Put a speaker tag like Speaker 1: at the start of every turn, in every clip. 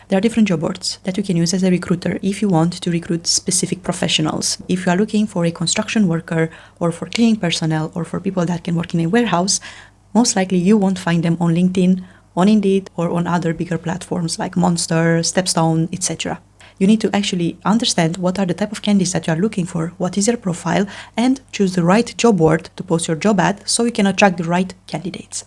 Speaker 1: There are different job boards that you can use as a recruiter if you want to recruit specific professionals. If you are looking for a construction worker or for cleaning personnel or for people that can work in a warehouse, most likely you won't find them on LinkedIn, on Indeed, or on other bigger platforms like Monster, Stepstone, etc. You need to actually understand what are the type of candidates that you are looking for, what is your profile, and choose the right job board to post your job ad so you can attract the right candidates.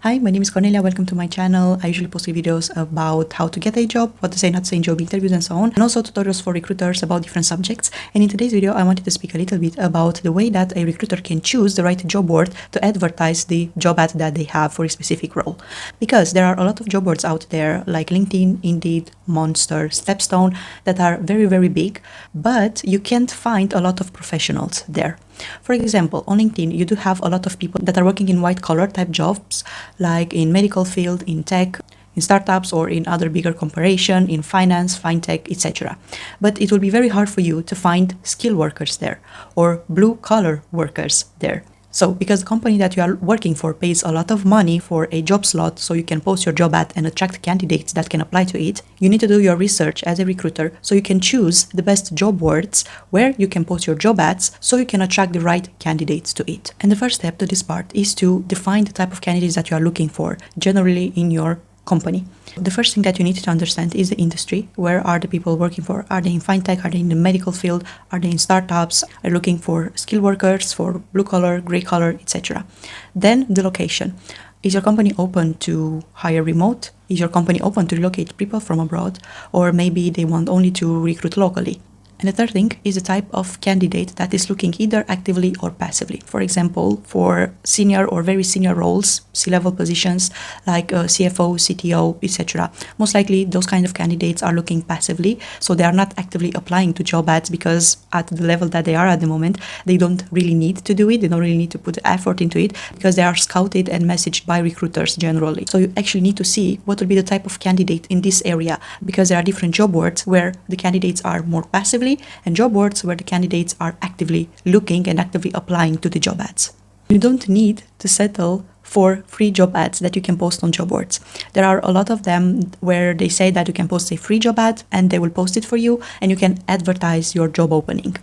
Speaker 1: Hi, my name is Cornelia. Welcome to my channel. I usually post videos about how to get a job, what to say, not to say in job interviews and so on, and also tutorials for recruiters about different subjects. And in today's video, I wanted to speak a little bit about the way that a recruiter can choose the right job board to advertise the job ad that they have for a specific role. Because there are a lot of job boards out there like LinkedIn, Indeed, Monster, Stepstone that are very, very big, but you can't find a lot of professionals there. For example, on LinkedIn, you do have a lot of people that are working in white-collar type jobs, like in medical field, in tech, in startups, or in other bigger corporation, in finance, fintech, etc. But it will be very hard for you to find skilled workers there or blue-collar workers there. So, because the company that you are working for pays a lot of money for a job slot so you can post your job ad and attract candidates that can apply to it, you need to do your research as a recruiter so you can choose the best job boards where you can post your job ads so you can attract the right candidates to it. And the first step to this part is to define the type of candidates that you are looking for, generally in your company. The first thing that you need to understand is the industry. Where are the people working for? Are they in fintech? Are they in the medical field? Are they in startups? Are you looking for skilled workers, for blue collar, gray collar, etc.? Then the location. Is your company open to hire remote? Is your company open to relocate people from abroad? Or maybe they want only to recruit locally? And the third thing is the type of candidate that is looking either actively or passively. For example, for senior or very senior roles, C-level positions like CFO, CTO, etc. Most likely those kind of candidates are looking passively, so they are not actively applying to job ads because at the level that they are at the moment, they don't really need to do it. They don't really need to put effort into it because they are scouted and messaged by recruiters generally. So you actually need to see what will be the type of candidate in this area, because there are different job boards where the candidates are more passively and job boards where the candidates are actively looking and actively applying to the job ads. You don't need to settle for free job ads that you can post on job boards. There are a lot of them where they say that you can post a free job ad and they will post it for you and you can advertise your job opening.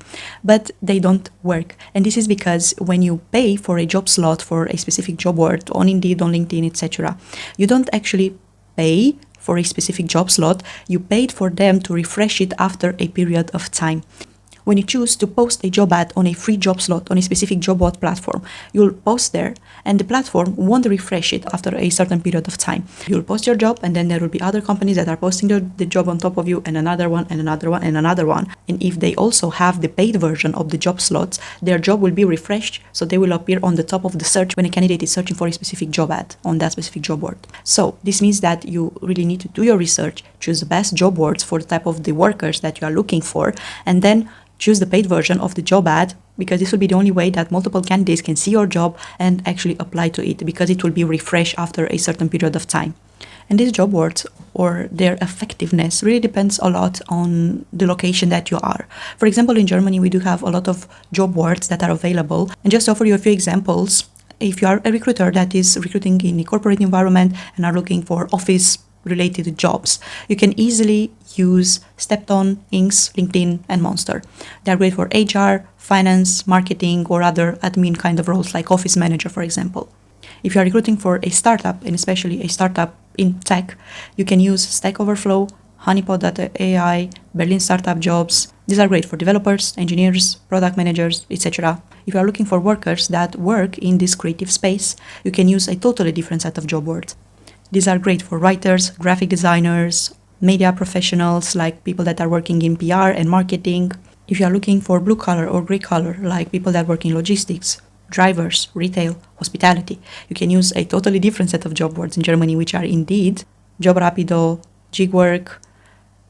Speaker 1: But they don't work. And this is because when you pay for a job slot for a specific job board on Indeed, on LinkedIn, etc., you don't actually pay for a specific job slot, you paid for them to refresh it after a period of time. When you choose to post a job ad on a free job slot on a specific job board platform, you'll post there and the platform won't refresh it after a certain period of time. You'll post your job and then there will be other companies that are posting the job on top of you, and another one and another one and another one. And if they also have the paid version of the job slots, their job will be refreshed, so they will appear on the top of the search when a candidate is searching for a specific job ad on that specific job board. So this means that you really need to do your research, choose the best job boards for the type of the workers that you are looking for, and then choose the paid version of the job ad, because this will be the only way that multiple candidates can see your job and actually apply to it, because it will be refreshed after a certain period of time. And these job boards or their effectiveness really depends a lot on the location that you are. For example, in Germany, we do have a lot of job boards that are available. And just to offer you a few examples, if you are a recruiter that is recruiting in a corporate environment and are looking for office-related jobs, you can easily use Stepstone, Inks, LinkedIn, and Monster. They're great for HR, finance, marketing, or other admin kind of roles like office manager, for example. If you are recruiting for a startup, and especially a startup in tech, you can use Stack Overflow, Honeypot.ai, Berlin Startup Jobs. These are great for developers, engineers, product managers, etc. If you are looking for workers that work in this creative space, you can use a totally different set of job boards. These are great for writers, graphic designers, media professionals, like people that are working in PR and marketing. If you are looking for blue collar or gray collar, like people that work in logistics, drivers, retail, hospitality, you can use a totally different set of job boards in Germany, which are Indeed, Job Rapido, Gigwork.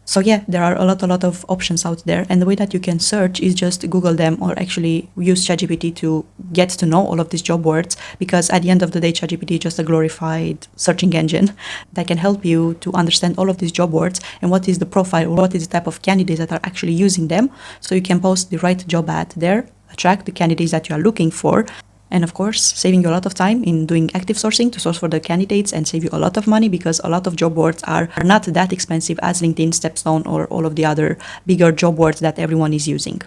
Speaker 1: So yeah, there are a lot of options out there, and the way that you can search is just Google them or actually use ChatGPT to get to know all of these job boards, because at the end of the day, ChatGPT is just a glorified searching engine that can help you to understand all of these job boards and what is the profile or what is the type of candidates that are actually using them, so you can post the right job ad there, attract the candidates that you are looking for, And of course, saving you a lot of time in doing active sourcing to source for the candidates and save you a lot of money, because a lot of job boards are not that expensive as LinkedIn, Stepstone, or all of the other bigger job boards that everyone is using.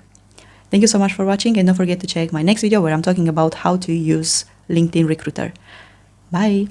Speaker 1: Thank you so much for watching, and don't forget to check my next video where I'm talking about how to use LinkedIn Recruiter. Bye!